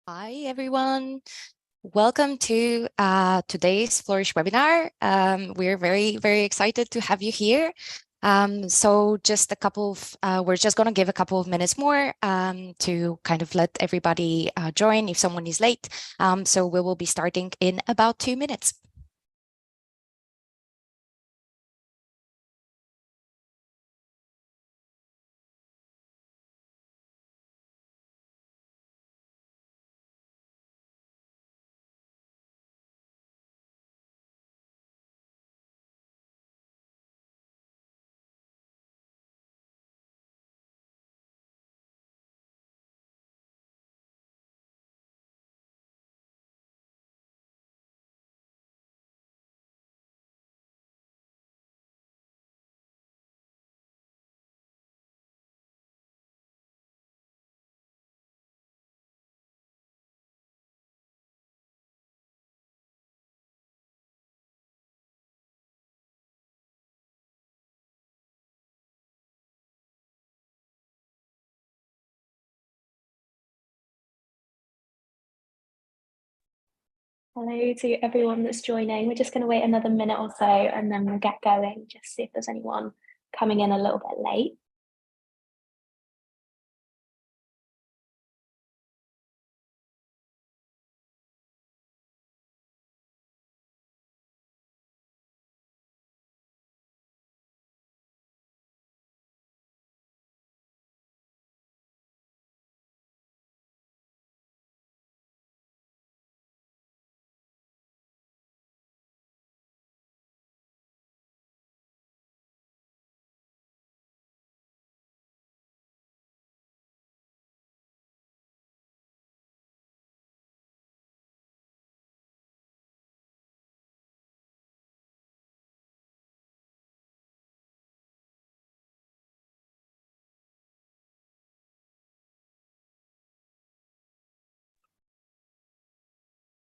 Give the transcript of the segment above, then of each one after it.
Hi, everyone. Welcome to today's Flourish webinar. We're very excited to have you here. So just a couple of, we're just going to give a couple of minutes more to kind of let everybody join if someone is late. So we will be starting in about 2 minutes. Hello to everyone that's joining. We're just going to wait another minute or so and then we'll get going, just see if there's anyone coming in a little bit late.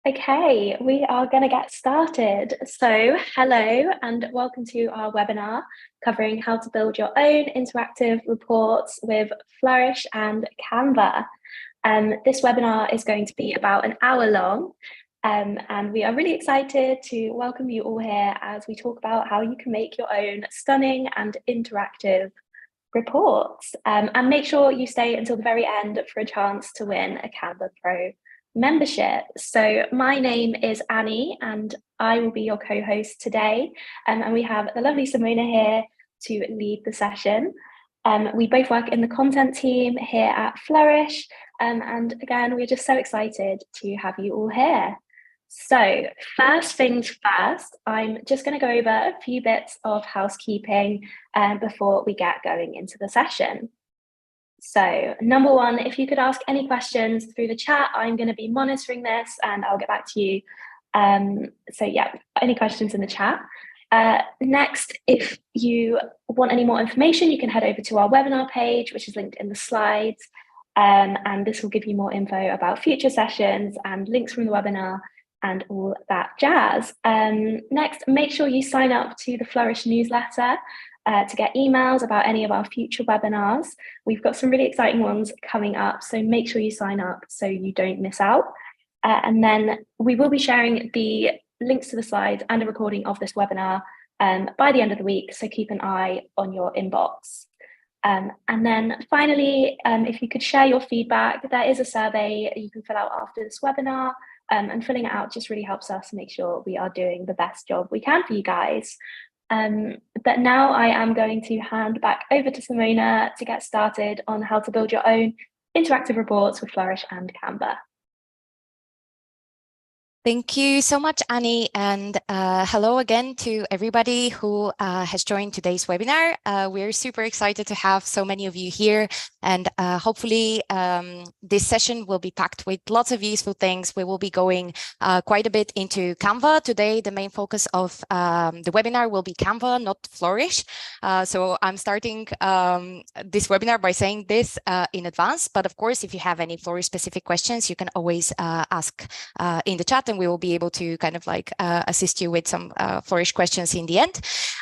Okay, we are going to get started. So hello and welcome to our webinar covering how to build your own interactive reports with Flourish and Canva. This webinar is going to be about an hour long, and we are really excited to welcome you all here as we talk about how you can make your own stunning and interactive reports. And make sure you stay until the very end for a chance to win a Canva Pro membership. So my name is Annie and I will be your co-host today. And we have the lovely Simona here to lead the session. We both work in the content team here at Flourish. And again, we're just so excited to have you all here. So first things first, I'm just going to go over a few bits of housekeeping before we get going into the session. So number one, if you could ask any questions through the chat, I'm going to be monitoring this and I'll get back to you. So yeah, any questions in the chat. Next, if you want any more information, you can head over to our webinar page, which is linked in the slides. And this will give you more info about future sessions and links from the webinar and all that jazz. Next, make sure you sign up to the Flourish newsletter to get emails about any of our future webinars. We've got some really exciting ones coming up, so make sure you sign up so you don't miss out. And then we will be sharing the links to the slides and a recording of this webinar by the end of the week, so keep an eye on your inbox. And then finally, if you could share your feedback, there is a survey you can fill out after this webinar, and filling it out just really helps us make sure we are doing the best job we can for you guys. But now I am going to hand back over to Simona to get started on how to build your own interactive reports with Flourish and Canva. Thank you so much, Annie, and hello again to everybody who has joined today's webinar. We're super excited to have so many of you here, and hopefully this session will be packed with lots of useful things. We will be going quite a bit into Canva. Today, the main focus of the webinar will be Canva, not Flourish. So I'm starting this webinar by saying this in advance, but of course, if you have any Flourish-specific questions, you can always ask in the chat, and we will be able to kind of like assist you with some Flourish questions in the end.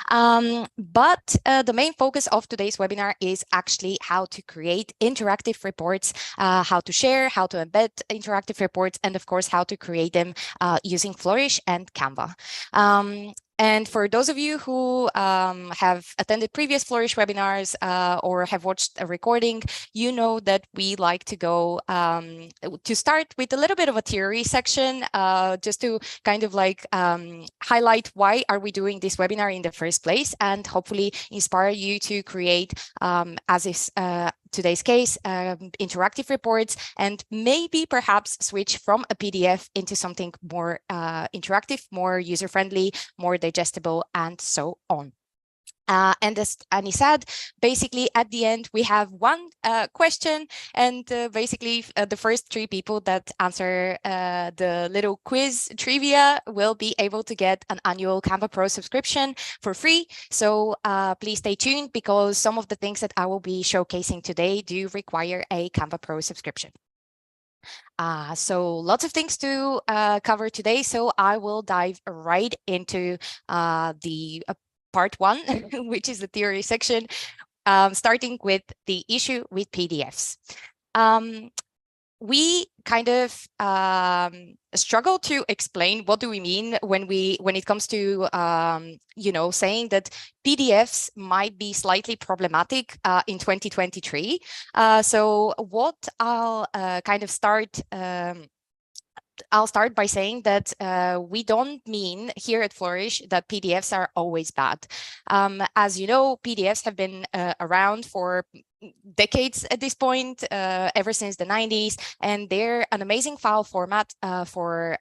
But the main focus of today's webinar is actually how to create interactive reports, how to share, how to embed interactive reports, and of course, how to create them using Flourish and Canva. And for those of you who have attended previous Flourish webinars or have watched a recording, you know that we like to go to start with a little bit of a theory section, just to kind of like highlight why are we doing this webinar in the first place, and hopefully inspire you to create, as is today's case, interactive reports, and maybe perhaps switch from a PDF into something more interactive, more user-friendly, more digestible, and so on. And as Annie said, basically at the end, we have one question, and basically the first 3 people that answer the little quiz trivia will be able to get an annual Canva Pro subscription for free. So please stay tuned, because some of the things that I will be showcasing today do require a Canva Pro subscription. So lots of things to cover today, so I will dive right into the part 1, which is the theory section, starting with the issue with PDFs. We kind of struggle to explain what do we mean when it comes to you know, saying that PDFs might be slightly problematic in 2023. So what I'll kind of start. I'll start by saying that we don't mean here at Flourish that PDFs are always bad. As you know, PDFs have been around for decades at this point, ever since the 90s, and they're an amazing file format for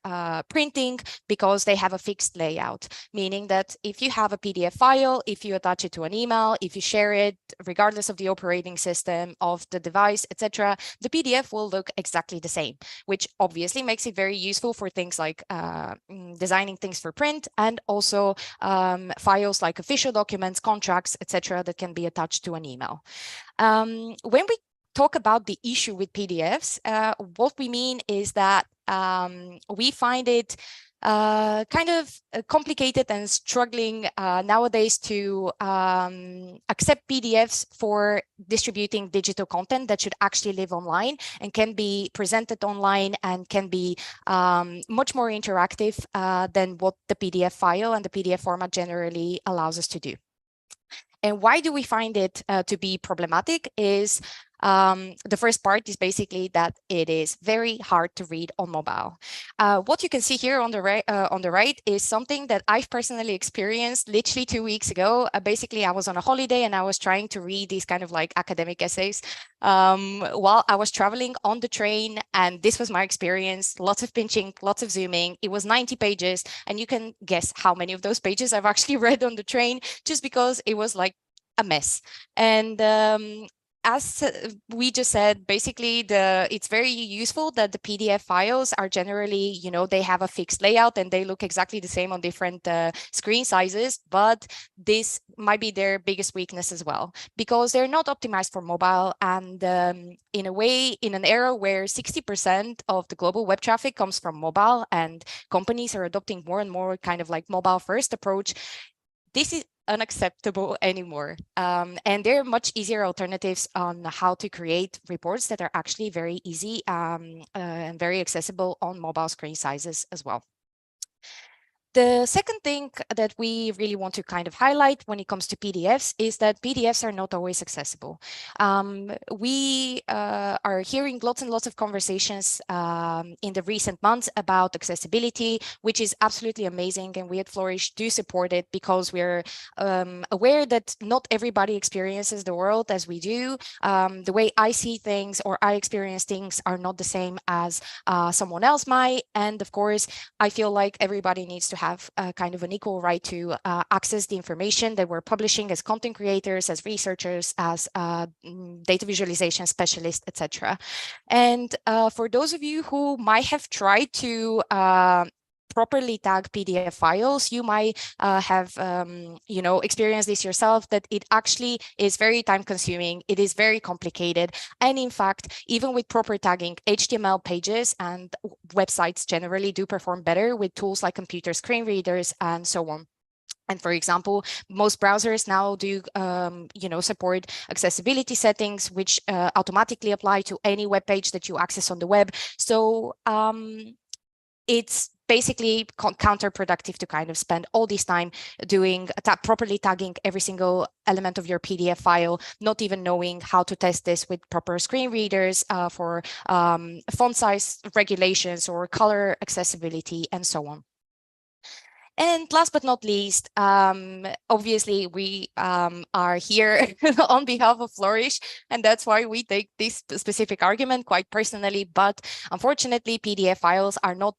printing, because they have a fixed layout, meaning that if you have a PDF file, if you attach it to an email, if you share it, regardless of the operating system of the device, etc., the PDF will look exactly the same, which obviously makes it very useful for things like designing things for print, and also files like official documents, contracts, etc., that can be attached to an email. When we talk about the issue with PDFs, what we mean is that we find it kind of complicated and struggling nowadays to accept PDFs for distributing digital content that should actually live online and can be presented online and can be much more interactive than what the PDF file and the PDF format generally allows us to do. And why do we find it to be problematic is the first part is basically that it is very hard to read on mobile. What you can see here on the right is something that I've personally experienced literally 2 weeks ago. Basically, I was on a holiday and I was trying to read these kind of like academic essays while I was traveling on the train, and this was my experience. Lots of pinching, lots of zooming. It was 90 pages, and you can guess how many of those pages I've actually read on the train, just because it was like a mess. And as we just said, basically it's very useful that the PDF files are generally, you know, they have a fixed layout and they look exactly the same on different screen sizes, but this might be their biggest weakness as well, because they're not optimized for mobile. And in a way, in an era where 60% of the global web traffic comes from mobile and companies are adopting more and more kind of like mobile first approach, this is unacceptable anymore. And there are much easier alternatives on how to create reports that are actually very easy and very accessible on mobile screen sizes as well. The second thing that we really want to kind of highlight when it comes to PDFs is that PDFs are not always accessible. We are hearing lots and lots of conversations in the recent months about accessibility, which is absolutely amazing. And we at Flourish do support it, because we're aware that not everybody experiences the world as we do. The way I see things or I experience things are not the same as someone else might. And of course, I feel like everybody needs to have kind of an equal right to access the information that we're publishing as content creators, as researchers, as data visualization specialists, etc. And for those of you who might have tried to properly tag PDF files, you might have experienced this yourself, that it actually is very time consuming. It is very complicated. And in fact, even with proper tagging, HTML pages and websites generally do perform better with tools like computer screen readers and so on. And for example, most browsers now do, support accessibility settings, which automatically apply to any web page that you access on the web. So it's basically counterproductive to kind of spend all this time doing properly tagging every single element of your PDF file, not even knowing how to test this with proper screen readers for font size regulations or color accessibility and so on. And last but not least, obviously, we are here on behalf of Flourish, and that's why we take this specific argument quite personally. But unfortunately, PDF files are not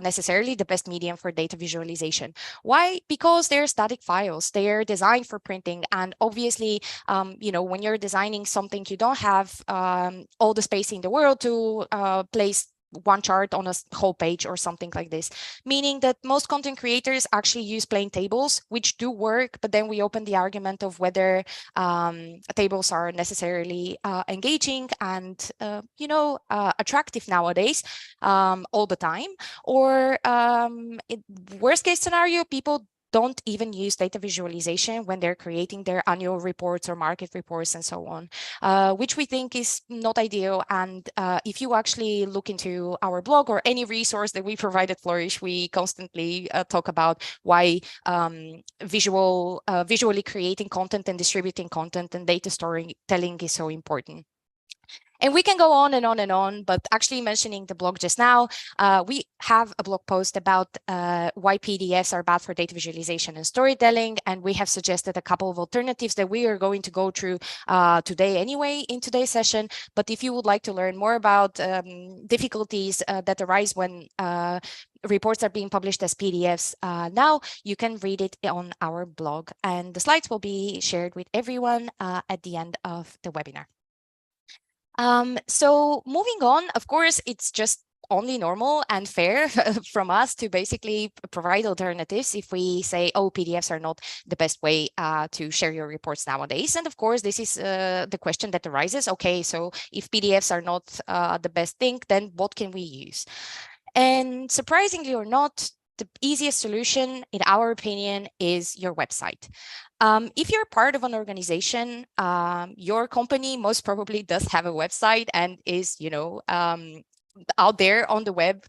necessarily the best medium for data visualization. Why? Because they're static files. They're designed for printing. And obviously, when you're designing something, you don't have all the space in the world to place one chart on a whole page or something like this, meaning that most content creators actually use plain tables, which do work, but then we open the argument of whether tables are necessarily engaging and, attractive nowadays all the time, or worst case scenario, people don't even use data visualization when they're creating their annual reports or market reports and so on, which we think is not ideal. And if you actually look into our blog or any resource that we provide at Flourish, we constantly talk about why visually creating content and distributing content and data storytelling is so important. And we can go on and on and on, but actually mentioning the blog just now, we have a blog post about why PDFs are bad for data visualization and storytelling. And we have suggested a couple of alternatives that we are going to go through today anyway in today's session. But if you would like to learn more about difficulties that arise when reports are being published as PDFs now, you can read it on our blog. And the slides will be shared with everyone at the end of the webinar. So moving on, of course, it's just only normal and fair from us to basically provide alternatives if we say, oh, PDFs are not the best way to share your reports nowadays. And of course, this is the question that arises. Okay, so if PDFs are not the best thing, then what can we use? And surprisingly or not, the easiest solution, in our opinion, is your website. If you're part of an organization, your company most probably does have a website and is, out there on the web.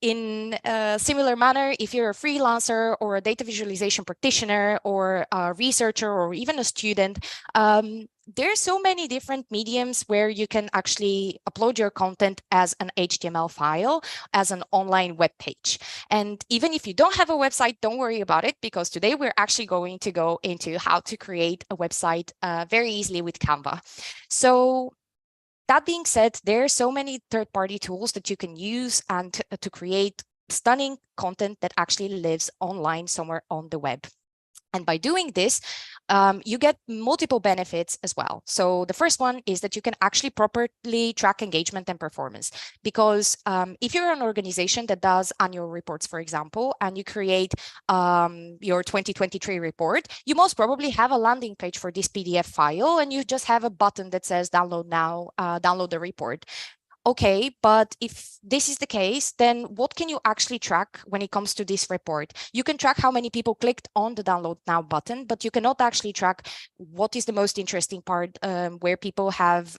In a similar manner, if you're a freelancer or a data visualization practitioner or a researcher or even a student, there are so many different mediums where you can actually upload your content as an HTML file, as an online web page. And even if you don't have a website, don't worry about it, because today we're actually going to go into how to create a website very easily with Canva. So that being said, there are so many third-party tools that you can use and to create stunning content that actually lives online somewhere on the web. And by doing this, you get multiple benefits as well. So the first one is that you can actually properly track engagement and performance. Because if you're an organization that does annual reports, for example, and you create your 2023 report, you most probably have a landing page for this PDF file, and you just have a button that says download now, download the report. Okay, but if this is the case, then what can you actually track when it comes to this report? You can track how many people clicked on the download now button, but you cannot actually track what is the most interesting part, where people have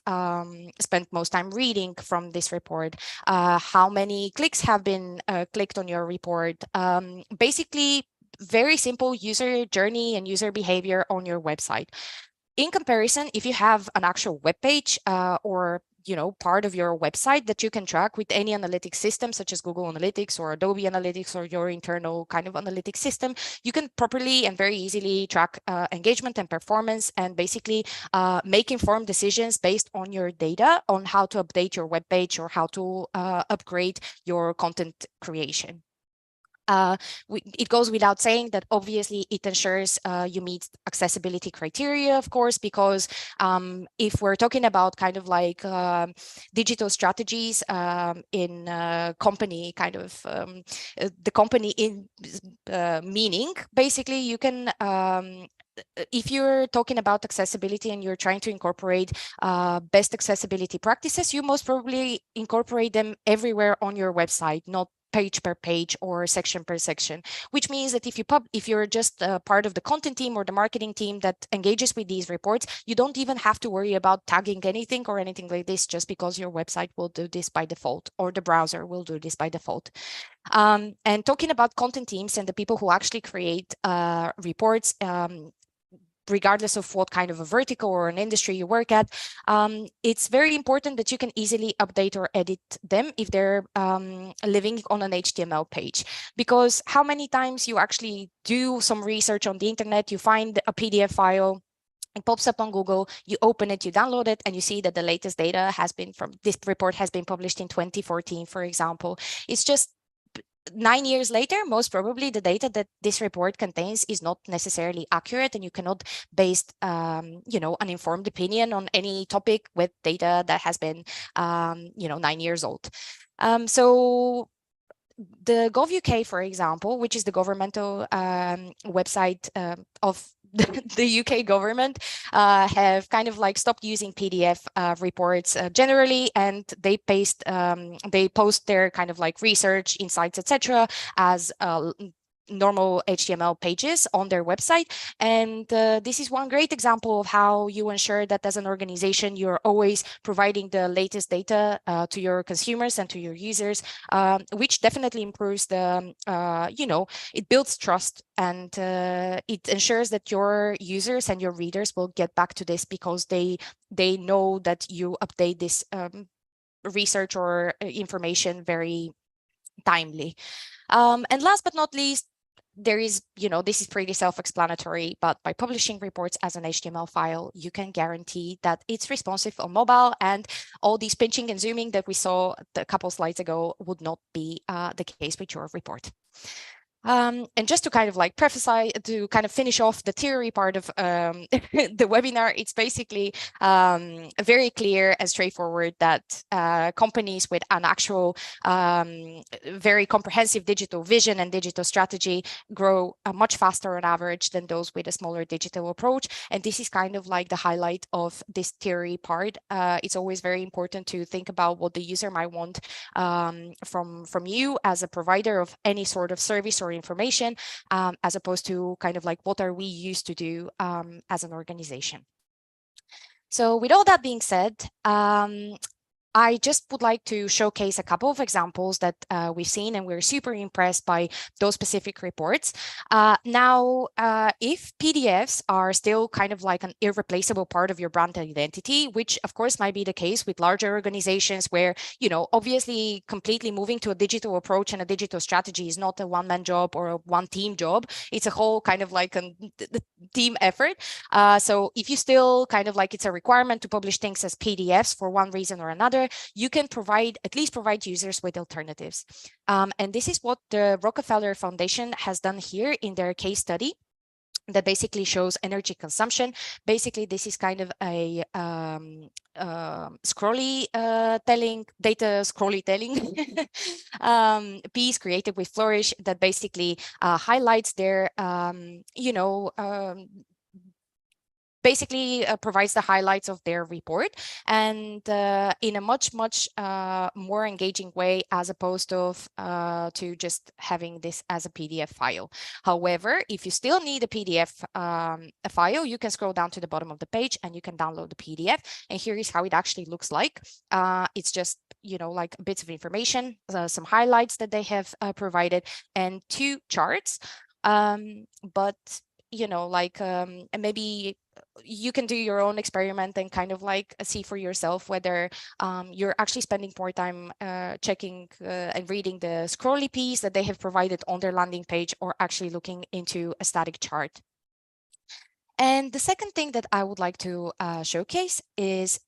spent most time reading from this report, how many clicks have been clicked on your report. Basically, very simple user journey and user behavior on your website. In comparison, if you have an actual web page or part of your website that you can track with any analytics system, such as Google Analytics or Adobe Analytics or your internal kind of analytics system, you can properly and very easily track engagement and performance, and basically make informed decisions based on your data on how to update your web page or how to upgrade your content creation. It goes without saying that obviously it ensures you meet accessibility criteria, of course, because if we're talking about kind of like digital strategies in company kind of the company in meaning, basically you can if you're talking about accessibility and you're trying to incorporate best accessibility practices, you most probably incorporate them everywhere on your website, not page per page or section per section, which means that if you're just part of the content team or the marketing team that engages with these reports, you don't even have to worry about tagging anything or anything like this, just because your website will do this by default or the browser will do this by default. And talking about content teams and the people who actually create reports, regardless of what kind of a vertical or an industry you work at, it's very important that you can easily update or edit them if they're living on an HTML page. Because how many times you actually do some research on the internet, you find a PDF file, it pops up on Google, you open it, you download it, and you see that the latest data has been from this report has been published in 2014, for example. It's just 9 years later, most probably the data that this report contains is not necessarily accurate, and you cannot base, an informed opinion on any topic with data that has been, 9 years old. So the Gov.uk, for example, which is the governmental website of the UK government, have kind of like stopped using PDF reports generally, and they post their kind of like research, insights, etc., as normal HTML pages on their website. And this is one great example of how you ensure that as an organization, you're always providing the latest data to your consumers and to your users, which definitely improves the, it builds trust, and it ensures that your users and your readers will get back to this because they know that you update this research or information very timely. And last but not least, there is, this is pretty self-explanatory, but by publishing reports as an HTML file, you can guarantee that it's responsive on mobile, and all these pinching and zooming that we saw a couple slides ago would not be the case with your report. And just to kind of like to kind of finish off the theory part of the webinar, it's basically very clear and straightforward that companies with an actual very comprehensive digital vision and digital strategy grow much faster on average than those with a smaller digital approach. And this is kind of like the highlight of this theory part. It's always very important to think about what the user might want from you as a provider of any sort of service or information, as opposed to kind of like what are we used to do as an organization. So with all that being said, I just would like to showcase a couple of examples that we've seen, and we're super impressed by those specific reports. Now, if PDFs are still kind of like an irreplaceable part of your brand identity, which of course might be the case with larger organizations where, obviously completely moving to a digital approach and a digital strategy is not a one-man job or a one-team job. It's a whole kind of like a team effort. So if you still kind of like it's a requirement to publish things as PDFs for one reason or another, you can at least provide users with alternatives. And this is what the Rockefeller Foundation has done here in their case study that basically shows energy consumption. Basically, this is kind of a scrolly telling piece created with Flourish that basically highlights their basically provides the highlights of their report, and in a much more engaging way, as opposed to just having this as a PDF file. However, if you still need a PDF file, you can scroll down to the bottom of the page and you can download the PDF, and here is how it actually looks like. It's just like bits of information, some highlights that they have provided, and 2 charts, but maybe you can do your own experiment and kind of like see for yourself whether you're actually spending more time checking and reading the scrolly piece that they have provided on their landing page, or actually looking into a static chart. And the second thing that I would like to showcase is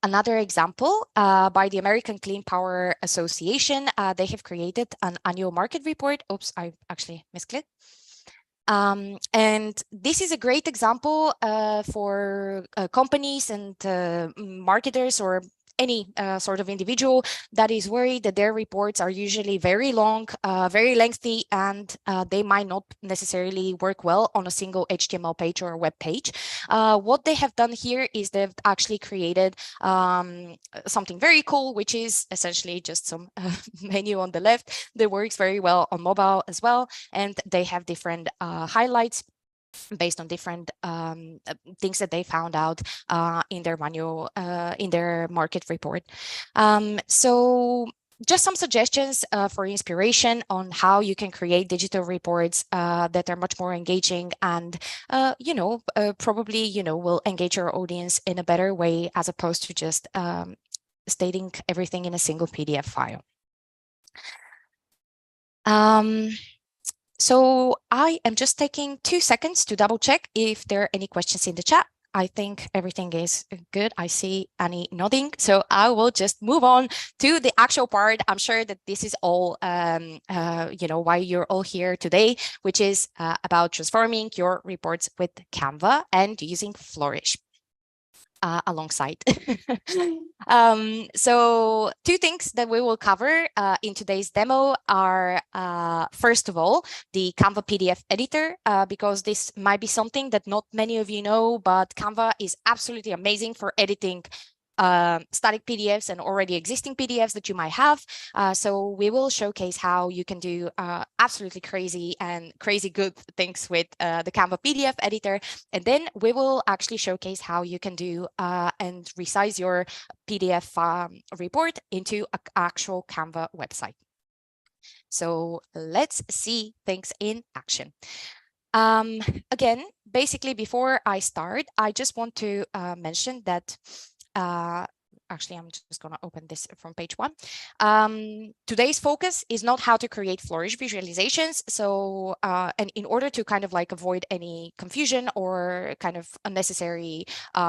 Another example, by the American Clean Power Association, they have created an annual market report. Oops, I actually misclicked. And this is a great example for companies and marketers or any sort of individual that is worried that their reports are usually very long, very lengthy, and they might not necessarily work well on a single HTML page or web page. What they have done here is they've actually created something very cool, which is essentially just some menu on the left that works very well on mobile as well. And they have different highlights based on different things that they found out in their manual, in their market report. So just some suggestions for inspiration on how you can create digital reports that are much more engaging and, probably, will engage your audience in a better way as opposed to just stating everything in a single PDF file. So I am just taking 2 seconds to double check if there are any questions in the chat. I think everything is good. I see Annie nodding. So I will just move on to the actual part. I'm sure that this is all, why you're all here today, which is about transforming your reports with Canva and using Flourish. Alongside. So 2 things that we will cover in today's demo are, first of all, the Canva PDF editor, because this might be something that not many of you know, but Canva is absolutely amazing for editing static PDFs and already existing PDFs that you might have. So we will showcase how you can do absolutely crazy good things with the Canva PDF editor. And then we will actually showcase how you can do and resize your PDF report into an actual Canva website. So let's see things in action. Again, basically, before I start, I just want to mention that actually, I'm just going to open this from page 1. Today's focus is not how to create Flourish visualizations. So, and in order to kind of like avoid any confusion or kind of unnecessary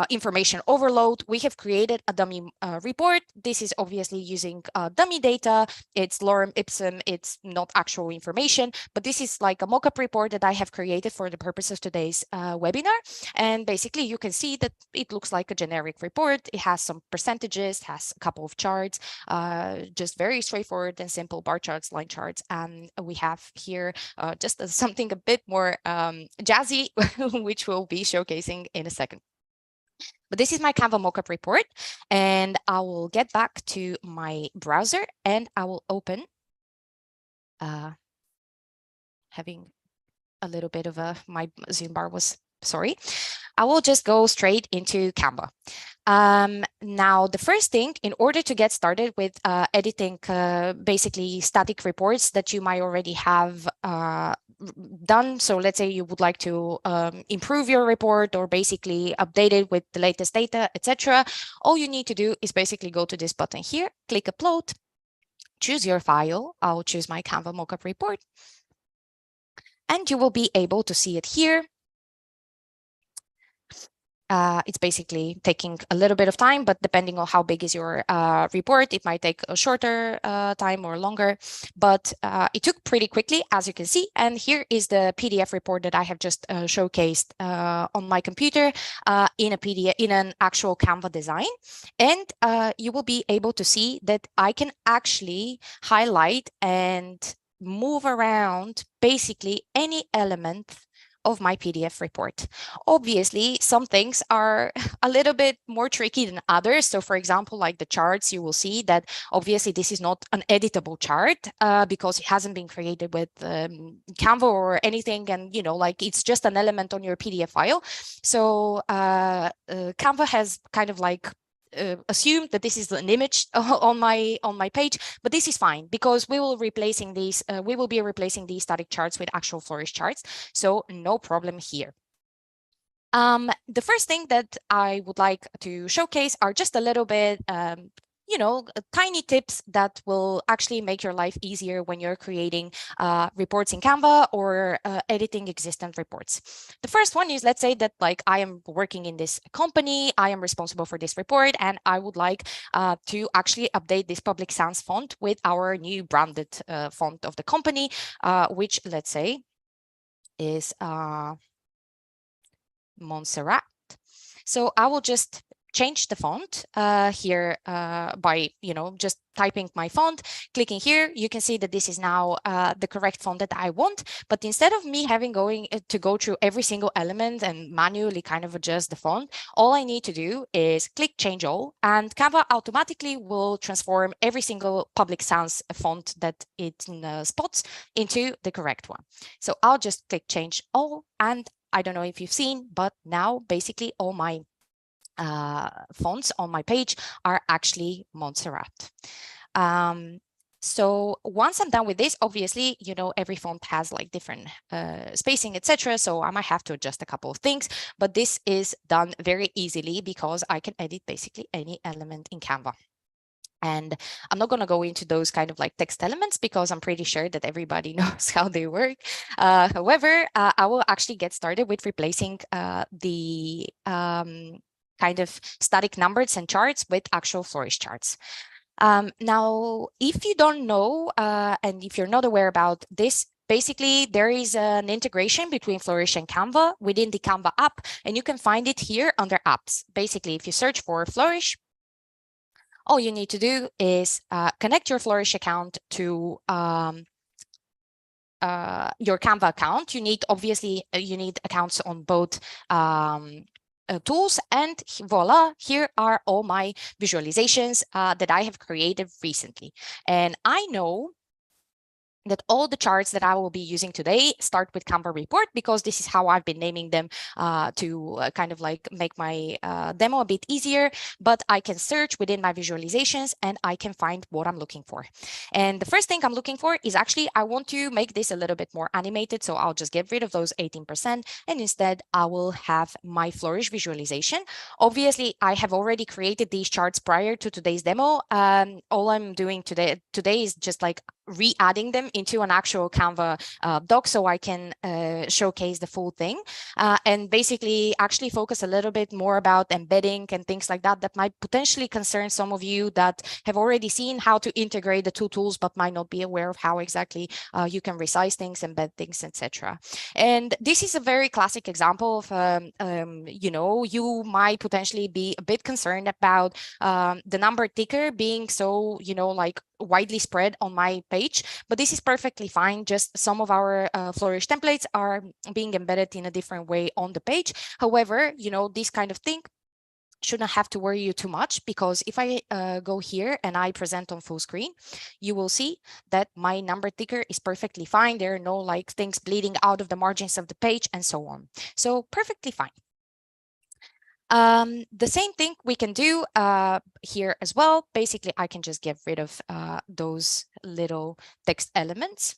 information overload, we have created a dummy report. This is obviously using dummy data. It's lorem ipsum. It's not actual information, but this is like a mock-up report that I have created for the purpose of today's webinar. And basically, you can see that it looks like a generic report. It has some percentages, has a couple of charts, just very straightforward and simple bar charts, line charts. And we have here just something a bit more jazzy, which we'll be showcasing in a second. But this is my Canva mockup report, and I will get back to my browser and I will open having a little bit of my Zoom bar was, sorry. I will just go straight into Canva. Now, the first thing, in order to get started with editing basically static reports that you might already have done. So let's say you would like to improve your report or basically update it with the latest data, etc. All you need to do is basically go to this button here, click upload, choose your file. I'll choose my Canva mockup report. And you will be able to see it here. It's basically taking a little bit of time, but depending on how big is your report, it might take a shorter time or longer, but it took pretty quickly, as you can see. And here is the PDF report that I have just showcased on my computer in a PDF, in an actual Canva design. And you will be able to see that I can actually highlight and move around basically any element of my PDF report. Obviously, some things are a little bit more tricky than others. So for example, like the charts, you will see that obviously this is not an editable chart because it hasn't been created with Canva or anything. And, like it's just an element on your PDF file. So Canva has kind of like assume that this is an image on my page, but this is fine because we will be replacing these static charts with actual Flourish charts, so no problem here. The first thing that I would like to showcase are just a little bit tiny tips that will actually make your life easier when you're creating reports in Canva or editing existing reports. The first one is, let's say that like I am working in this company, I am responsible for this report, and I would like to actually update this Public Sans font with our new branded font of the company, which let's say is Montserrat. So I will just change the font here by, just typing my font, clicking here. You can see that this is now the correct font that I want. But instead of me having to go through every single element and manually kind of adjust the font, all I need to do is click change all, and Canva automatically will transform every single Public Sans font that it spots into the correct one. So I'll just click change all, and I don't know if you've seen, but now basically all my fonts on my page are actually Montserrat. So once I'm done with this, obviously, every font has like different spacing, etc. So I might have to adjust a couple of things, but this is done very easily because I can edit basically any element in Canva. And I'm not going to go into those kind of like text elements because I'm pretty sure that everybody knows how they work. However, I will actually get started with replacing the kind of static numbers and charts with actual Flourish charts. Now, if you don't know and if you're not aware about this, basically, there is an integration between Flourish and Canva within the Canva app, and you can find it here under apps. Basically, if you search for Flourish, all you need to do is connect your Flourish account to your Canva account. You need, obviously, you need accounts on both tools, and voila, here are all my visualizations that I have created recently. And I know that all the charts that I will be using today start with Canva report, because this is how I've been naming them to kind of like make my demo a bit easier. But I can search within my visualizations and I can find what I'm looking for. And the first thing I'm looking for is actually, I want to make this a little bit more animated. So I'll just get rid of those 18%. And instead I will have my Flourish visualization. Obviously, I have already created these charts prior to today's demo. All I'm doing today is just like re-adding them into an actual Canva doc so I can showcase the full thing and basically actually focus a little bit more about embedding and things like that that might potentially concern some of you that have already seen how to integrate the two tools but might not be aware of how exactly you can resize things, embed things, etc. And this is a very classic example of you might potentially be a bit concerned about the number ticker being so like widely spread on my page, but this is perfectly fine. Just some of our Flourish templates are being embedded in a different way on the page. However, this kind of thing shouldn't have to worry you too much, because if I go here and I present on full screen, you will see that my number ticker is perfectly fine. There are no like things bleeding out of the margins of the page and so on. So perfectly fine. The same thing we can do here as well. Basically, I can just get rid of those little text elements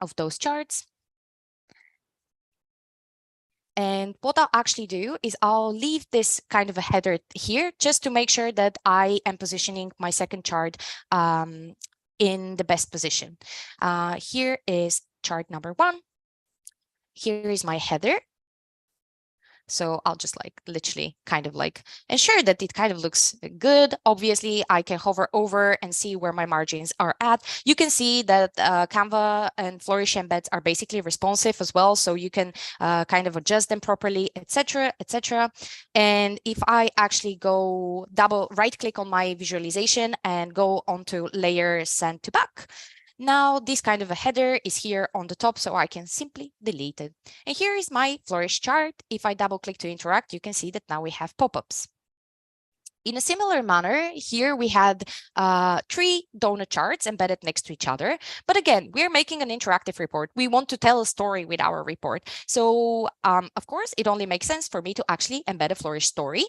of those charts. And what I'll actually do is I'll leave this kind of a header here just to make sure that I am positioning my second chart in the best position. Here is chart number 1. Here is my header. So I'll just like literally kind of like ensure that it kind of looks good. Obviously, I can hover over and see where my margins are at. You can see that Canva and Flourish embeds are basically responsive as well. So you can kind of adjust them properly, etc., etc. And if I actually go double right click on my visualization and go onto layer send to back, now this kind of a header is here on the top, so I can simply delete it. And here is my Flourish chart. If I double click to interact, you can see that now we have pop-ups. In a similar manner, here we had 3 donut charts embedded next to each other. But again, we're making an interactive report. We want to tell a story with our report. So of course, it only makes sense for me to actually embed a Flourish story.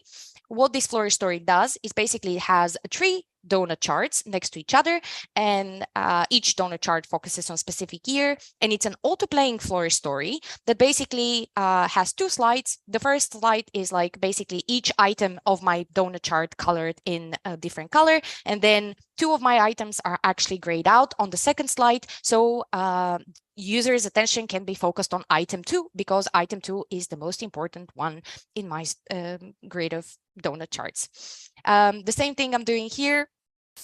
What this Flourish story does is basically it has 3 donut charts next to each other, and each donut chart focuses on a specific year, and it's an auto-playing Flourish story that basically has 2 slides. The first slide is like basically each item of my donut chart colored in a different color, and then 2 of my items are actually grayed out on the second slide, so users' attention can be focused on item 2, because item 2 is the most important one in my grid of donut charts. The same thing I'm doing here.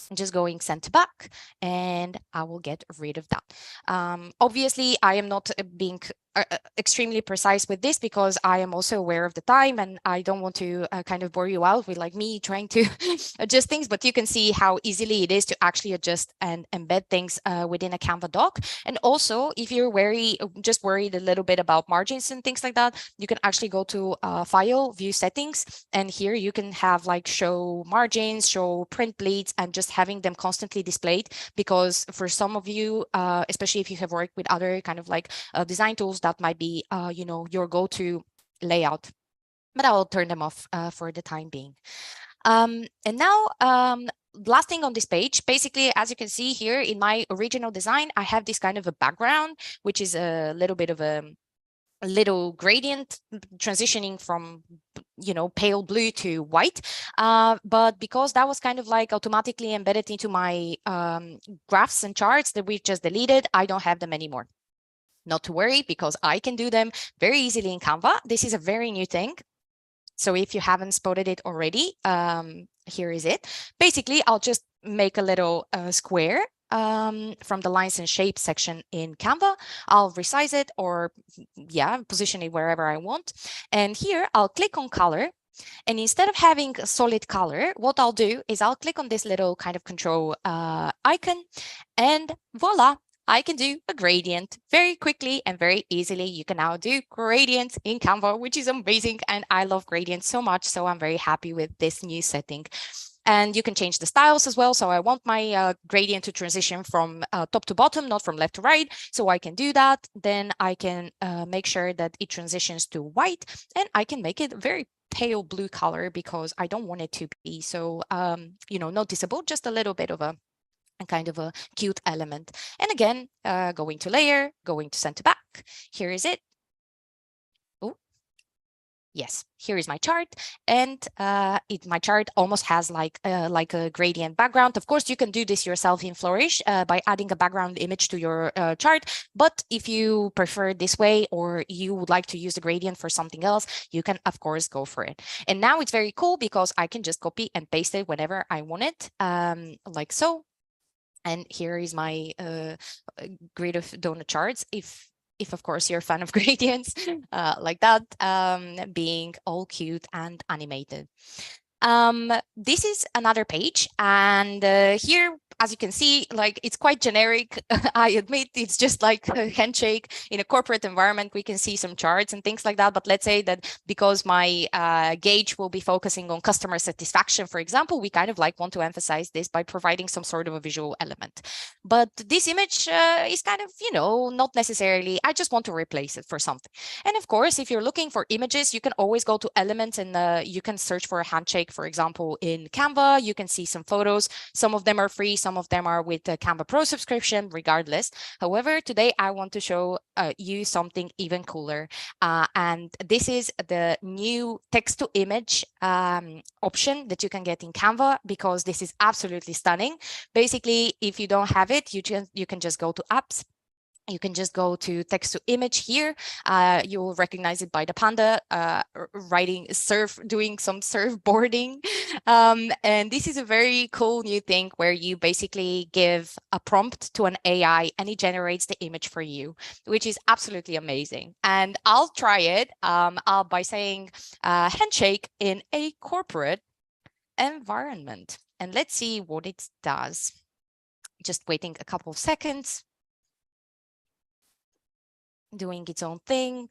I'm just going send to back, and I will get rid of that. Obviously, I am not being extremely precise with this, because I am also aware of the time, and I don't want to kind of bore you out with like me trying to adjust things, but you can see how easily it is to actually adjust and embed things within a Canva doc. And also, if you're just worried a little bit about margins and things like that, you can actually go to File, View Settings, and here you can have like show margins, show print bleeds, and just having them constantly displayed, because for some of you, especially if you have worked with other kind of like design tools, that might be, you know, your go-to layout, but I will turn them off for the time being. And now, last thing on this page, basically, as you can see here in my original design, I have this kind of a background, which is a little bit of a little gradient transitioning from, you know, pale blue to white, but because that was kind of like automatically embedded into my graphs and charts that we've just deleted, I don't have them anymore. Not to worry, because I can do them very easily in Canva. This is a very new thing, so if you haven't spotted it already, here is it. Basically, I'll just make a little square from the lines and shapes section in Canva. I'll resize it, or position it wherever I want. And here I'll click on color. And instead of having a solid color, what I'll do is I'll click on this little kind of control icon, and voila, I can do a gradient very quickly and very easily. You can now do gradients in Canva, which is amazing. And I love gradients so much, so I'm very happy with this new setting. And you can change the styles as well. So I want my gradient to transition from top to bottom, not from left to right. So I can do that. Then I can make sure that it transitions to white, and I can make it very pale blue color, because I don't want it to be so, you know, noticeable, just a little bit of a kind of a cute element. And again, going to layer, going to send to back. Here is it. Oh, yes, here is my chart, and my chart almost has like a gradient background. Of course, you can do this yourself in Flourish by adding a background image to your chart. But if you prefer this way, or you would like to use the gradient for something else, you can of course go for it. And now it's very cool, because I can just copy and paste it whenever I want it, like so. And here is my grid of donut charts. If of course you're a fan of gradients like that, being all cute and animated. This is another page, and here, as you can see, like it's quite generic. I admit it's just like a handshake. In a corporate environment, we can see some charts and things like that. But let's say that because my gauge will be focusing on customer satisfaction, for example, we kind of like want to emphasize this by providing some sort of a visual element. But this image is kind of, you know, not necessarily, I just want to replace it for something. And of course, if you're looking for images, you can always go to elements, and you can search for a handshake, for example, in Canva. You can see some photos. Some of them are free, some of them are with the Canva Pro subscription, regardless. However, today I want to show you something even cooler. And this is the new text to image option that you can get in Canva, because this is absolutely stunning. Basically, if you don't have it, you can just go to apps. You can just go to text to image here. You will recognize it by the panda doing some surfboarding. And this is a very cool new thing where you basically give a prompt to an AI and it generates the image for you, which is absolutely amazing. And I'll try it by saying handshake in a corporate environment. And let's see what it does. Just waiting a couple of seconds. Doing its own thing.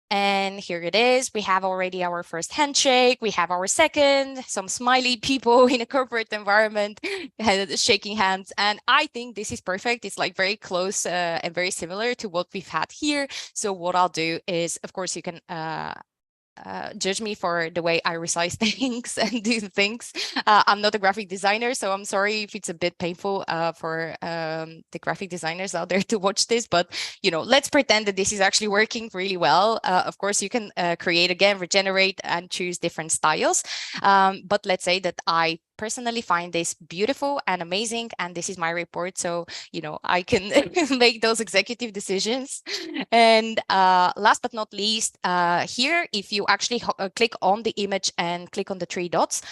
And here it is. We have already our first handshake. We have our second, some smiley people in a corporate environment shaking hands. And I think this is perfect. It's like very close and very similar to what we've had here. So what I'll do is, of course, you can judge me for the way I resize things and do things. I'm not a graphic designer, so I'm sorry if it's a bit painful for the graphic designers out there to watch this, but let's pretend that this is actually working really well. Of course, you can create again, regenerate, and choose different styles. But let's say that I personally find this beautiful and amazing, and this is my report, so I can make those executive decisions. And last but not least, here, if you actually click on the image and click on the three dots,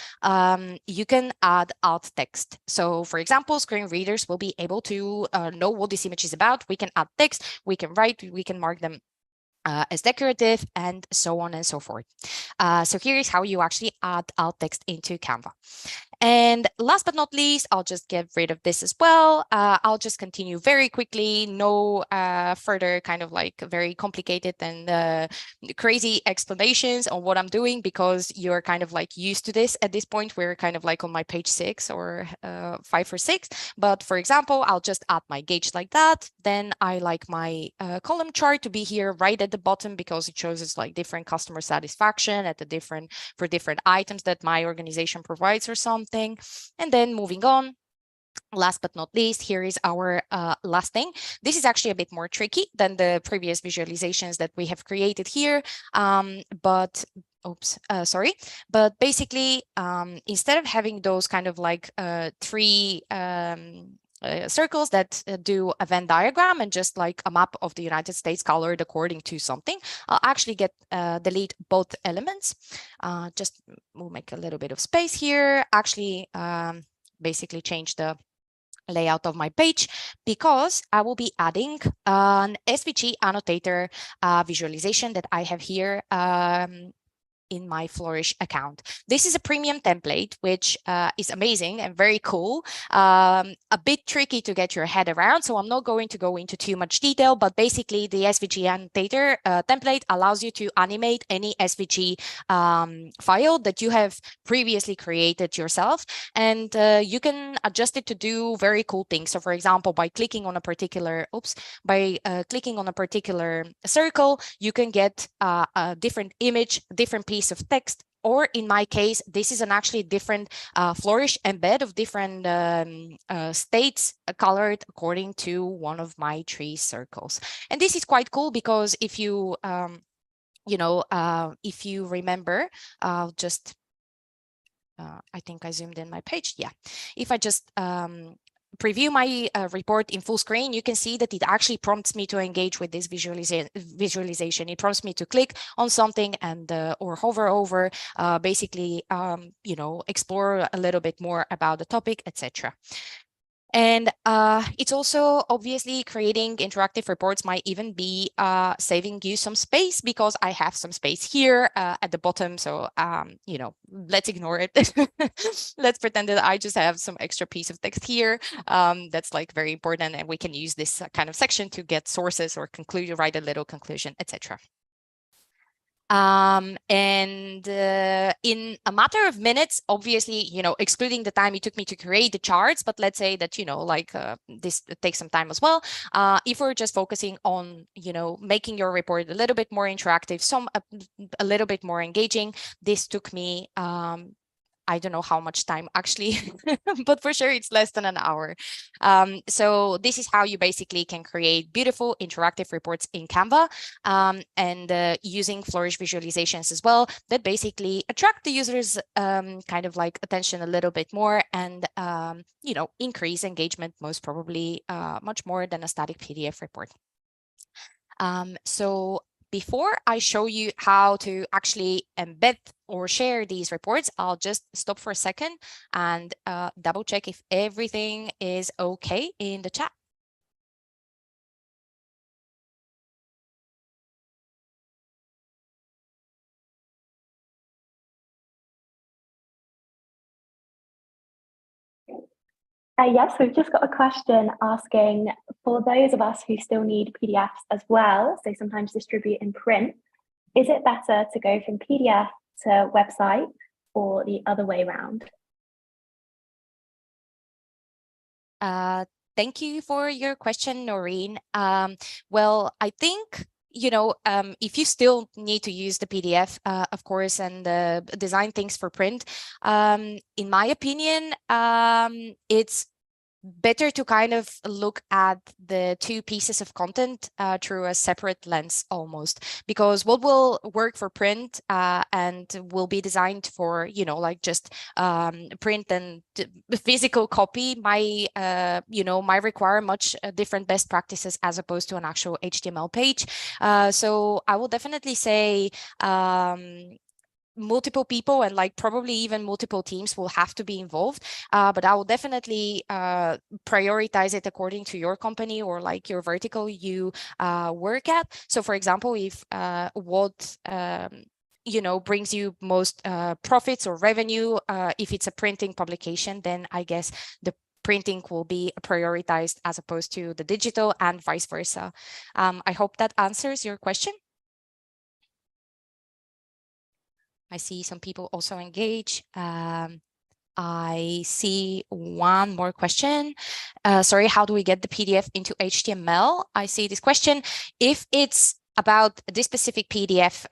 you can add alt text. So for example, screen readers will be able to know what this image is about. We can add text, we can write, we can mark them as decorative, and so on and so forth. So here is how you actually add alt text into Canva. And last but not least, I'll just get rid of this as well. I'll just continue very quickly, no further kind of like very complicated and crazy explanations on what I'm doing, because you're kind of like used to this at this point. We're kind of like on my page 6 or 5 or 6. But for example, I'll just add my gauge like that. Then I like my column chart to be here right at the bottom, because it shows it's like different customer satisfaction at the different for different items that my organization provides or something. And then moving on, last but not least, here is our last thing. This is actually a bit more tricky than the previous visualizations that we have created here. But basically, instead of having those kind of like three circles that do a Venn diagram and just like a map of the United States colored according to something, I'll actually delete both elements. Just we'll make a little bit of space here. Actually, basically change the layout of my page, because I will be adding an SVG annotator visualization that I have here in my Flourish account. This is a premium template, which is amazing and very cool. A bit tricky to get your head around, so I'm not going to go into too much detail, but basically the SVG annotator template allows you to animate any SVG file that you have previously created yourself, and you can adjust it to do very cool things. So for example, by clicking on a particular, clicking on a particular circle, you can get a different image, different piece of text, or in my case, this is an actually different Flourish embed of different states colored according to one of my 3 circles. And this is quite cool, because if you, if you remember, I'll just, I think I zoomed in my page. Yeah, if I just preview my report in full screen, you can see that it actually prompts me to engage with this visualization. It prompts me to click on something and or hover over, basically, explore a little bit more about the topic, etc. And it's also obviously creating interactive reports might even be saving you some space, because I have some space here at the bottom. So, let's ignore it. Let's pretend that I just have some extra piece of text here. That's like very important. And we can use this kind of section to get sources or write a little conclusion, etc. And in a matter of minutes, obviously, excluding the time it took me to create the charts, but let's say that, this takes some time as well. If we're just focusing on, making your report a little bit more interactive, a little bit more engaging, this took me, I don't know how much time actually, but for sure it's less than an hour. So this is how you basically can create beautiful interactive reports in Canva, and using Flourish visualizations as well, that basically attract the users kind of like attention a little bit more, and increase engagement, most probably much more than a static PDF report. So before I show you how to actually embed or share these reports, I'll just stop for a second and double check if everything is okay in the chat. Yes, we've just got a question asking, for those of us who still need PDFs as well, so sometimes distribute in print, is it better to go from PDF to website or the other way around? Thank you for your question, Noreen. Well, I think if you still need to use the PDF, of course, and design things for print, in my opinion, it's better to kind of look at the two pieces of content through a separate lens almost, because what will work for print and will be designed for, like just print and physical copy might require much different best practices as opposed to an actual HTML page. So I will definitely say multiple people and like probably even multiple teams will have to be involved, but I will definitely prioritize it according to your company or like your vertical you work at. So for example, if what brings you most profits or revenue, if it's a printing publication, then I guess the printing will be prioritized as opposed to the digital and vice versa. I hope that answers your question. I see some people also engage. I see one more question. Sorry, how do we get the PDF into HTML? I see this question. If it's about this specific PDF,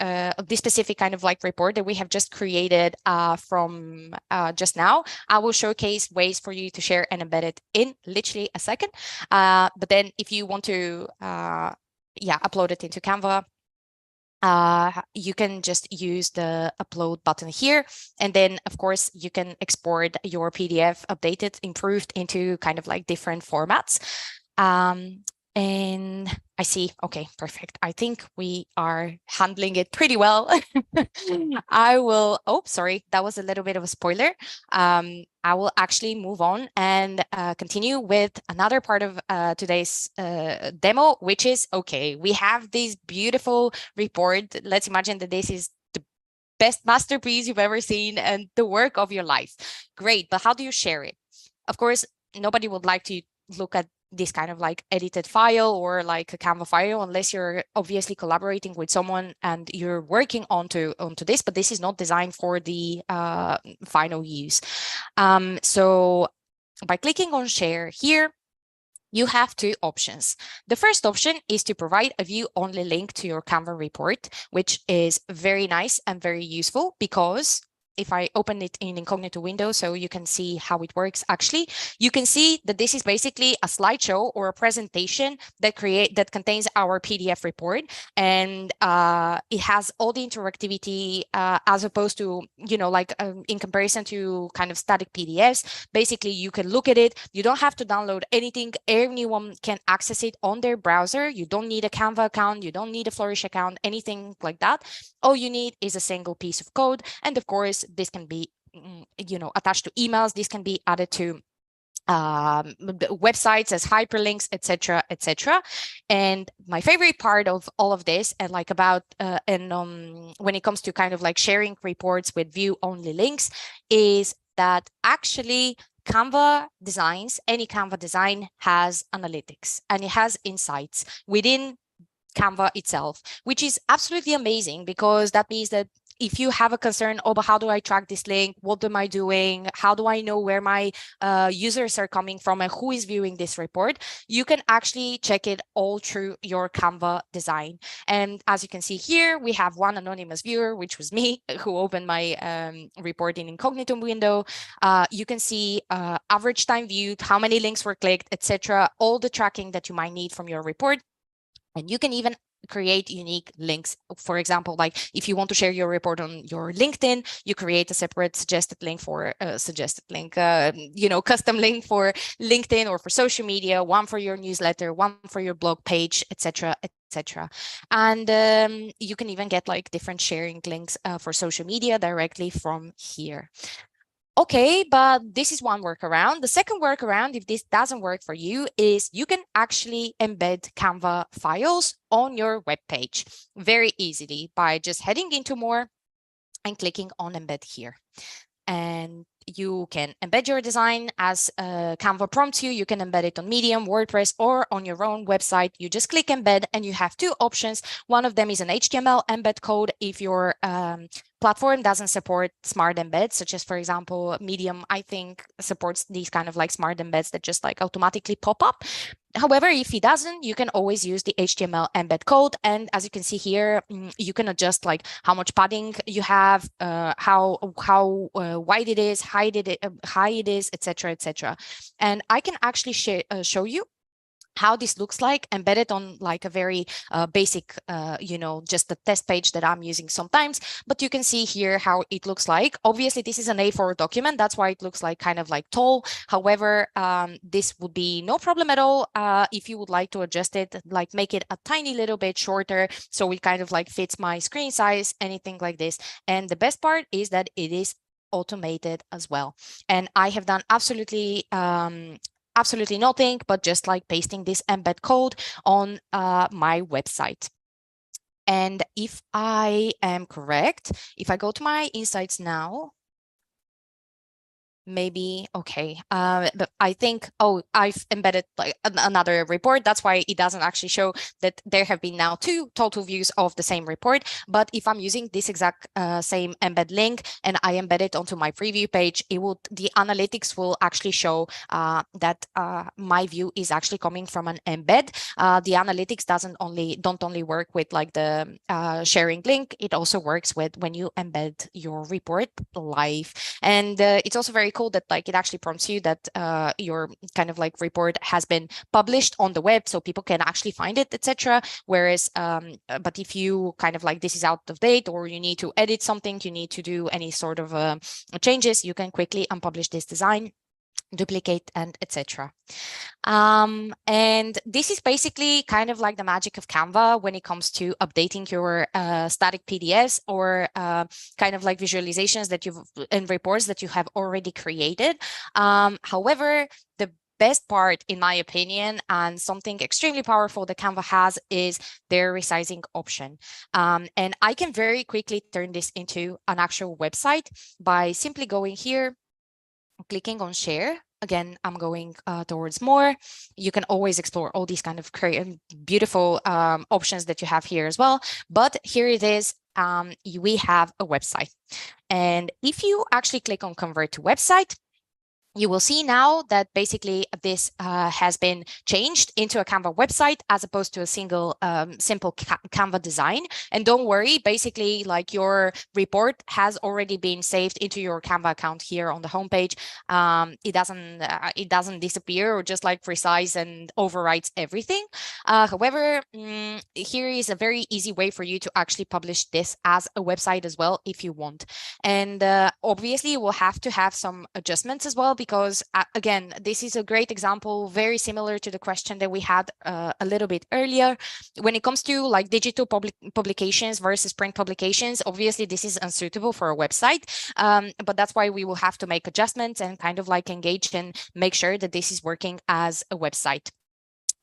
this specific kind of like report that we have just created from just now, I will showcase ways for you to share and embed it in literally a second. But then if you want to, upload it into Canva, you can just use the upload button here. And then, of course, you can export your PDF, updated, improved into kind of like different formats. And I see, okay, perfect. I think we are handling it pretty well. I will, oh, sorry, that was a little bit of a spoiler. I will actually move on and continue with another part of today's demo, which is, okay, we have this beautiful report. Let's imagine that this is the best masterpiece you've ever seen and the work of your life. Great, but how do you share it? Of course, nobody would like to look at this kind of like edited file or like a Canva file unless you're obviously collaborating with someone and you're working onto this, but this is not designed for the final use. So by clicking on share here, you have two options. The first option is to provide a view-only link to your Canva report, which is very nice and very useful because if I open it in incognito window so you can see how it works, actually, you can see that this is basically a slideshow or a presentation that contains our PDF report, and it has all the interactivity as opposed to, in comparison to kind of static PDFs. Basically, you can look at it. You don't have to download anything. Anyone can access it on their browser. You don't need a Canva account. You don't need a Flourish account, anything like that. All you need is a single piece of code. And of course, this can be, attached to emails. This can be added to websites as hyperlinks, etc., etc. And my favorite part of all of this, and like about when it comes to kind of like sharing reports with view-only links, is that actually Canva designs, any Canva design has analytics and it has insights within Canva itself, which is absolutely amazing because that means that if you have a concern, oh, but how do I track this link? What am I doing? How do I know where my users are coming from and who is viewing this report? You can actually check it all through your Canva design. And as you can see here, we have one anonymous viewer, which was me, who opened my report in incognito window. You can see average time viewed, how many links were clicked, etc. All the tracking that you might need from your report. And you can even create unique links. For example, like if you want to share your report on your LinkedIn, you create a separate suggested link for custom link for LinkedIn or for social media, one for your newsletter, one for your blog page, etc., etc. And you can even get like different sharing links for social media directly from here. Okay, but this is one workaround. The second workaround, if this doesn't work for you, is you can actually embed Canva files on your web page very easily by just heading into more and clicking on embed here. And you can embed your design as Canva prompts you. You can embed it on Medium, WordPress, or on your own website. You just click embed and you have two options. One of them is an HTML embed code if your platform doesn't support smart embeds, such as, for example, Medium, I think, supports these kind of like smart embeds that just like automatically pop up. However, if it doesn't, you can always use the HTML embed code. And as you can see here, you can adjust like how much padding you have, how wide it is, high it is, etc., etc. And I can actually show you how this looks like embedded on like a very basic, just the test page that I'm using sometimes. But you can see here how it looks like. Obviously, this is an A4 document. That's why it looks like kind of like tall. However, this would be no problem at all if you would like to adjust it, like make it a tiny little bit shorter. So it kind of like fits my screen size, anything like this. And the best part is that it is automated as well. And I have done absolutely nothing but just like pasting this embed code on my website. And if I am correct, if I go to my insights now, maybe okay, but I think, I've embedded like another report. That's why it doesn't actually show that there have been now 2 total views of the same report. But if I'm using this exact same embed link and I embed it onto my preview page, the analytics will actually show that my view is actually coming from an embed. The analytics don't only work with like the sharing link. It also works with when you embed your report live. And it's also very cool that like it actually prompts you that your kind of like report has been published on the web, so people can actually find it, etc. Whereas but if you kind of like this is out of date, or you need to edit something, you need to do any sort of changes, you can quickly unpublish this design, duplicate, and etc. And this is basically kind of like the magic of Canva when it comes to updating your static PDFs or kind of like visualizations that and reports that you have already created. However, the best part, in my opinion, and something extremely powerful that Canva has, is their resizing option. And I can very quickly turn this into an actual website by simply going here, clicking on share. Again, I'm going towards more. You can always explore all these kind of beautiful options that you have here as well. But here it is. We have a website. And if you actually click on convert to website, you will see now that basically this has been changed into a Canva website as opposed to a simple Canva design. And don't worry, basically like your report has already been saved into your Canva account here on the homepage. It doesn't disappear or just like resize and overwrites everything. However, here is a very easy way for you to actually publish this as a website as well if you want. And obviously you will have to have some adjustments as well, because again, this is a great example, very similar to the question that we had a little bit earlier. When it comes to like digital publications versus print publications, obviously this is unsuitable for a website, but that's why we will have to make adjustments and kind of like engage and make sure that this is working as a website.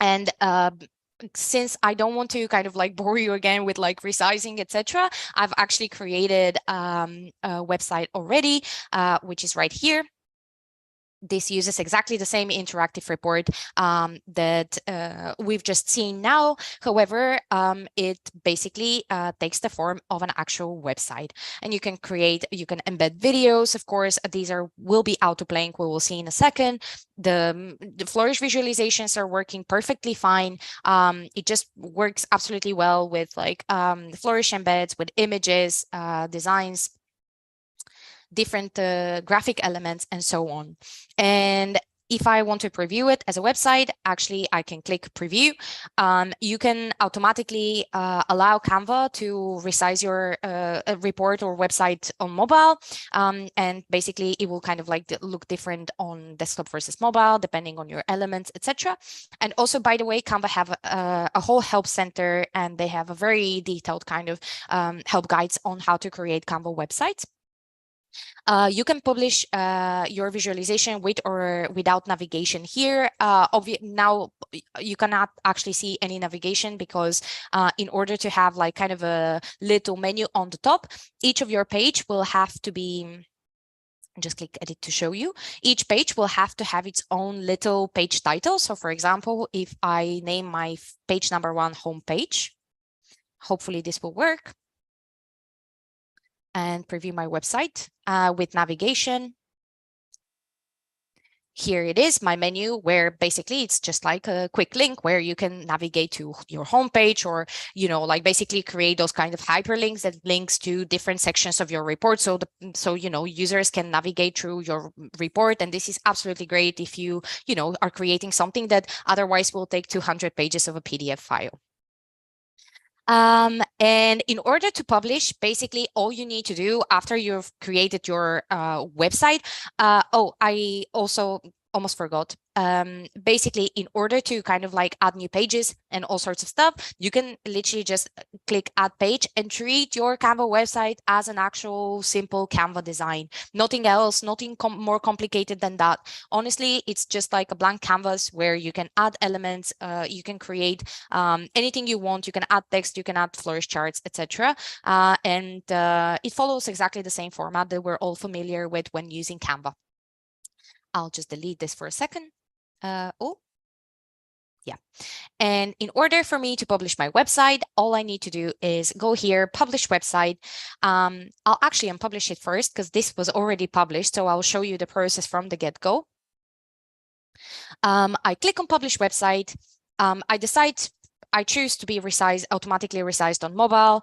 And since I don't want to kind of like bore you again with like resizing, etc., I've actually created a website already, which is right here. This uses exactly the same interactive report that we've just seen now. However, it basically takes the form of an actual website, and you can embed videos. Of course, these will be auto-playing. We will see in a second. The Flourish visualizations are working perfectly fine. It just works absolutely well with like Flourish embeds, with images, designs, different graphic elements, and so on. And if I want to preview it as a website, actually, I can click preview. You can automatically allow Canva to resize your report or website on mobile. And basically, it will kind of like look different on desktop versus mobile, depending on your elements, etc. And also, by the way, Canva have a whole help center, and they have a very detailed kind of help guides on how to create Canva websites. You can publish your visualization with or without navigation here. Now you cannot actually see any navigation because in order to have like kind of a little menu on the top, each of your page will have to be, just click edit to show you. Each page will have to have its own little page title. So for example, if I name my page number 1 home page, hopefully this will work, and preview my website with navigation. here it is, my menu, where basically it's just like a quick link where you can navigate to your homepage, or, like basically create those kind of hyperlinks that links to different sections of your report. So users can navigate through your report. And this is absolutely great if you are creating something that otherwise will take 200 pages of a PDF file. And in order to publish, basically all you need to do after you've created your website, I also almost forgot. Basically, in order to kind of like add new pages and all sorts of stuff, you can literally just click add page and treat your Canva website as an actual simple Canva design. Nothing else, nothing more complicated than that. Honestly, it's just like a blank canvas where you can add elements, you can create anything you want. You can add text, you can add Flourish charts, etc. And it follows exactly the same format that we're all familiar with when using Canva. I'll just delete this for a second. Yeah. And in order for me to publish my website, all I need to do is go here, publish website. I'll actually unpublish it first because this was already published. So I'll show you the process from the get-go. I click on publish website. I choose to be automatically resized on mobile,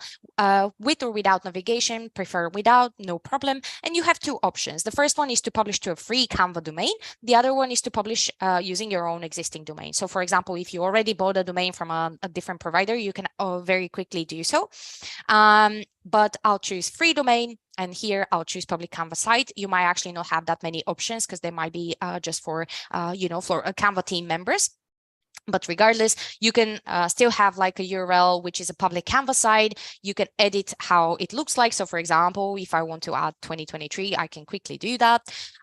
with or without navigation, prefer without, no problem. And you have two options. The first one is to publish to a free Canva domain. The other one is to publish using your own existing domain. So for example, if you already bought a domain from a different provider, you can very quickly do so. But I'll choose free domain. And here I'll choose public Canva site. You might actually not have that many options because they might be just for, for Canva team members. But regardless, you can still have like a URL, which is a public Canva site. You can edit how it looks like. So for example, if I want to add 2023, I can quickly do that.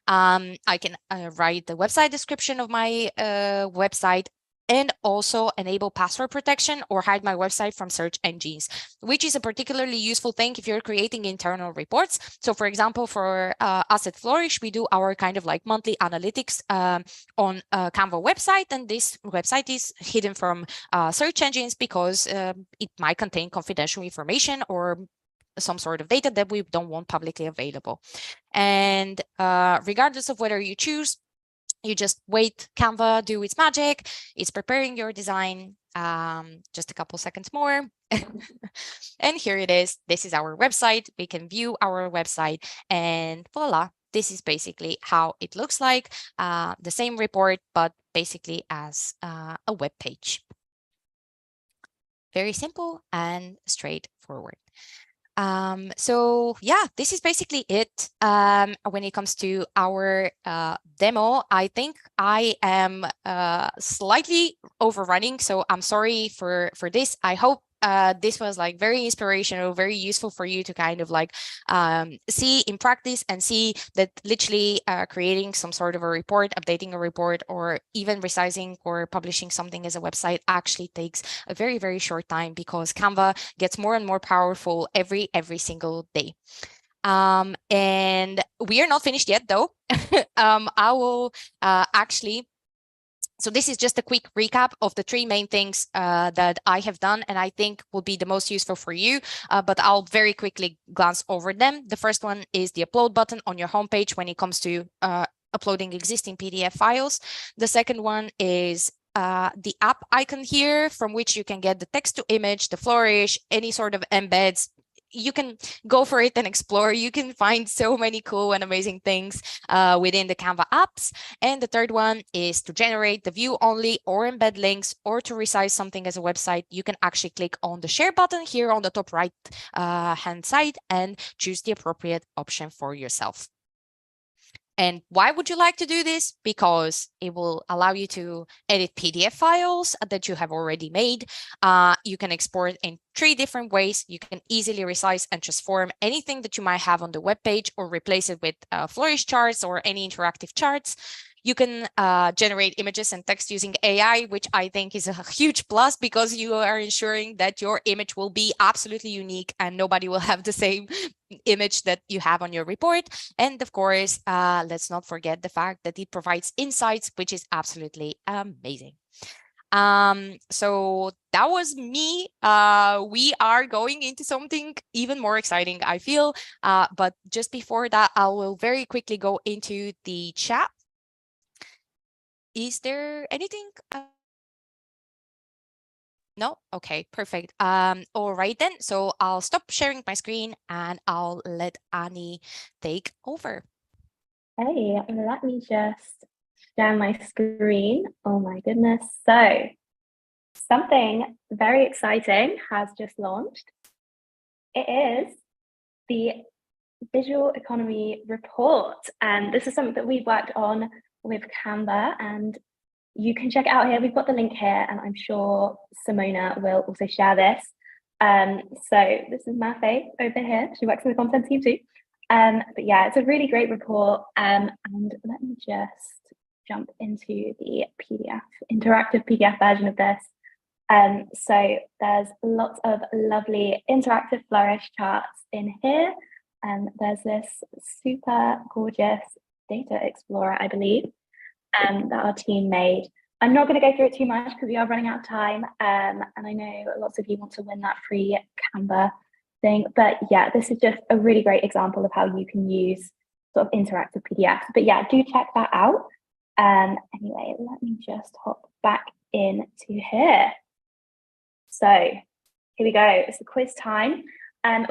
I can write the website description of my website, and also enable password protection or hide my website from search engines, which is a particularly useful thing if you're creating internal reports. So for example, for us at Flourish, we do our kind of like monthly analytics on Canva website, and this website is hidden from search engines because it might contain confidential information or some sort of data that we don't want publicly available. And regardless of whether you choose, you just wait Canva do its magic. It's preparing your design. Just a couple seconds more. And here it is. This is our website. We can view our website, and voila, this is basically how it looks like. The same report, but basically as a web page. Very simple and straightforward. So yeah, this is basically it. When it comes to our demo, I think I am slightly overrunning, so I'm sorry for this. I hope this was like very inspirational, very useful for you to kind of like see in practice and see that literally creating some sort of a report, updating a report, or even resizing or publishing something as a website actually takes a very, very short time, because Canva gets more and more powerful every single day. And we are not finished yet, though. I will actually. So this is just a quick recap of the 3 main things that I have done and I think will be the most useful for you, but I'll very quickly glance over them. The first one is the upload button on your homepage when it comes to uploading existing PDF files. The second one is the app icon here, from which you can get the text to image, the Flourish, any sort of embeds. You can go for it and explore. You can find so many cool and amazing things within the Canva apps. And the third one is to generate the view only or embed links, or to resize something as a website. You can actually click on the share button here on the top right hand side and choose the appropriate option for yourself. And why would you like to do this? Because it will allow you to edit PDF files that you have already made. You can export in 3 different ways. You can easily resize and transform anything that you might have on the web page, or replace it with Flourish charts or any interactive charts. You can generate images and text using AI, which I think is a huge plus, because you are ensuring that your image will be absolutely unique and nobody will have the same image that you have on your report. And of course, let's not forget the fact that it provides insights, which is absolutely amazing. So that was me. We are going into something even more exciting, I feel. But just before that, I will very quickly go into the chat. Is there anything? No? Okay, perfect. All right then. So I'll stop sharing my screen and I'll let Annie take over. Hey, let me just share my screen. Oh my goodness. So something very exciting has just launched. It is the Visual Economy Report. And this is something that we've worked on with Canva, and you can check it out here. We've got the link here, and I'm sure Simona will also share this. So this is Mafe over here. She works in the content team too. But yeah, it's a really great report. And let me just jump into the PDF, interactive PDF version of this. So there's lots of lovely interactive Flourish charts in here. There's this super gorgeous data explorer, I believe, that our team made. I'm not going to go through it too much because we are running out of time. And I know lots of you want to win that free Canva thing. But yeah, this is just a really great example of how you can use sort of interactive PDFs. But yeah, do check that out. Anyway, let me just hop back into here. So here we go. It's the quiz time.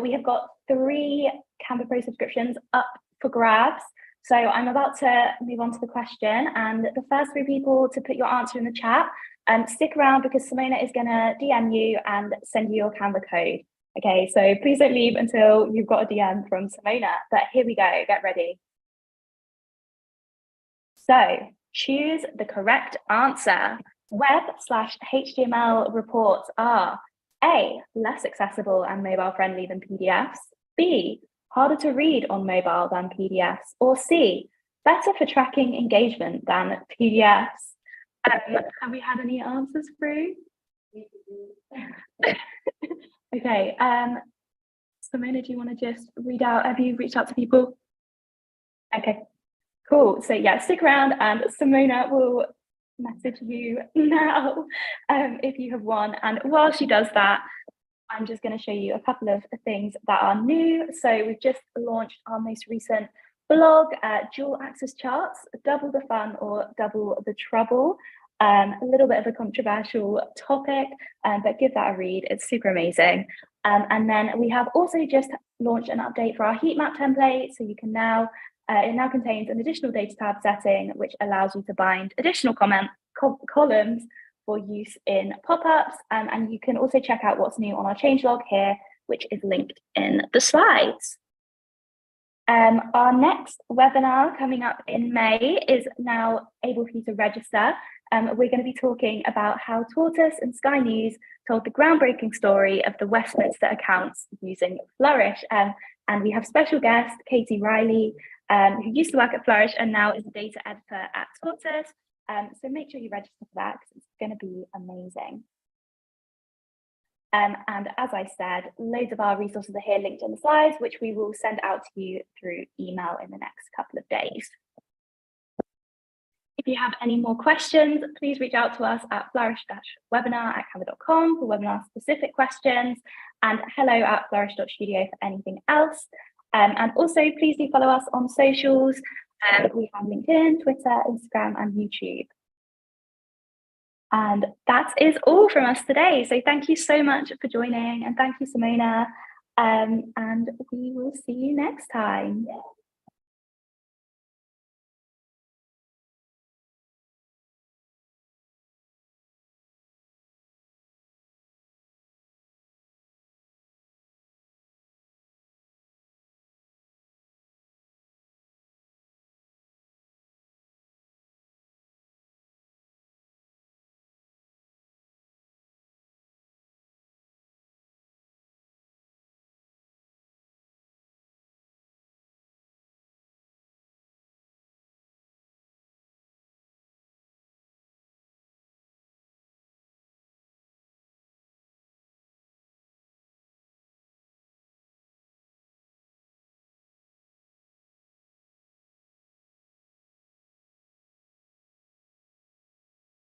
We have got 3 Canva Pro subscriptions up for grabs. So I'm about to move on to the question, and the first 3 people to put your answer in the chat, stick around because Simona is going to DM you and send you your Canva code. Okay, so please don't leave until you've got a DM from Simona. But here we go. Get ready. So choose the correct answer. Web/HTML reports are A, less accessible and mobile friendly than PDFs, B, harder to read on mobile than PDFs, or C, better for tracking engagement than PDFs. Have we had any answers through? Okay, Simona, do you want to just read out, have you reached out to people? Okay, cool. So yeah, stick around and Simona will message you now if you have won. And while she does that, I'm just going to show you a couple of things that are new. So we've just launched our most recent blog, dual axis charts, double the fun or double the trouble. A little bit of a controversial topic, but give that a read. It's super amazing. And then we have also just launched an update for our heat map template. So you can now, it now contains an additional data tab setting, which allows you to bind additional columns for use in pop-ups. And you can also check out what's new on our changelog here, which is linked in the slides. Our next webinar coming up in May is now able for you to register. We're going to be talking about how Tortoise and Sky News told the groundbreaking story of the Westminster accounts using Flourish. And we have special guest, Katie Riley, who used to work at Flourish and now is a data editor at Tortoise. So make sure you register for that because it's going to be amazing. And as I said, loads of our resources are here linked in the slides, which we will send out to you through email in the next couple of days. If you have any more questions, please reach out to us at flourish-webinar@canva.com for webinar-specific questions, and hello@flourish.studio for anything else. And also, please do follow us on socials. We have LinkedIn, Twitter, Instagram, and YouTube. And that is all from us today. So thank you so much for joining, and thank you, Simona. And we will see you next time.